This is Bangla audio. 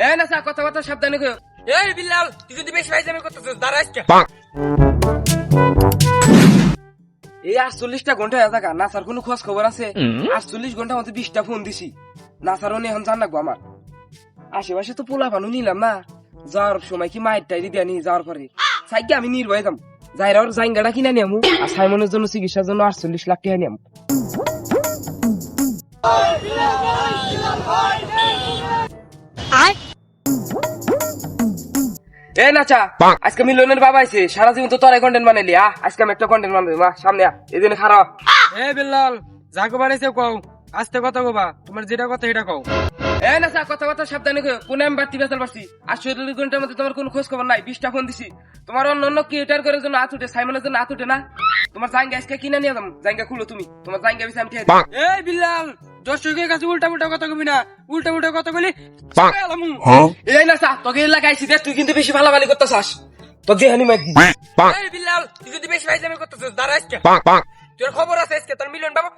এ না চা কথা কথা সাবধানে কইও। এই বিল্লাল তুই যদি বেশি ফাইজলামি করতেছিস দাঁড়া আজকে। এই 48টা ঘন্টা হয়ে থাকা নাসার কোনো খোঁজ খবর আছে? 48 ঘন্টা মধ্যে 20টা ফোন দিছি, নাসারও এখন জান রাখবো আমার। আশেপাশে তো পোলা পানু নিলাম না, যাওয়ার সময় কি মায়ের টাইরি দিয়া নি, যাওয়ার পরে সাইকে আমি নির্ভয় যাম, যাইরার জাইঙ্গাটা কিনা নিয়ামু, আর সাইমনের জন্য চিকিৎসার জন্য 48 লাখ টাকা নিয়াম। এ নাচা, আজকে মিলনের বাবা আইছে, সারা জীবন তো তোরাই কন্টেন্ট বানাইলি, আজকে আমি একটা কন্টেন্ট বানাবো, মা সামনে এই দিনে খারাপ। এ বিল্লাল যাকে বাড়াইছে কও, আস্তে কথা কবা, তোমার যেটা কথা সেটা কও। এ নাচা কথা কথা সাবধানে কইও, কোন আমি বাড়তি বেচাল পারছি, আর 48 ঘন্টার মধ্যে তোমার কোনো খোঁজ খবর নাই, 20টা ফোন দিছি, তোমার অন্য অন্য ক্রিয়েটার করার জন্য হাত উঠে, সাইমনের জন্য হাত উঠে না, তোমার জাইঙ্গা আজকে কিনে নিয়ে যাম, জাইঙ্গা খুলো তুমি, তোমার জাইঙ্গা বেশি আমি ঠিক আছে। এই বিল্লাল দর্শকের কাছে উল্টা উল্টা কথা কবি না, উল্টা উল্টা কথা কইলি এই নাচা তোকে লাগাইছি দেখ, তুই কিন্তু বেশি ভালাভালি করতেছাস, তোর দেহানি মাইক। এই বিল্লাল তুই যদি বেশি ফাইজলামি করতেছিস দাঁড়া আজকে। তোর খবর আছে আজকে তোর মিলন বাবা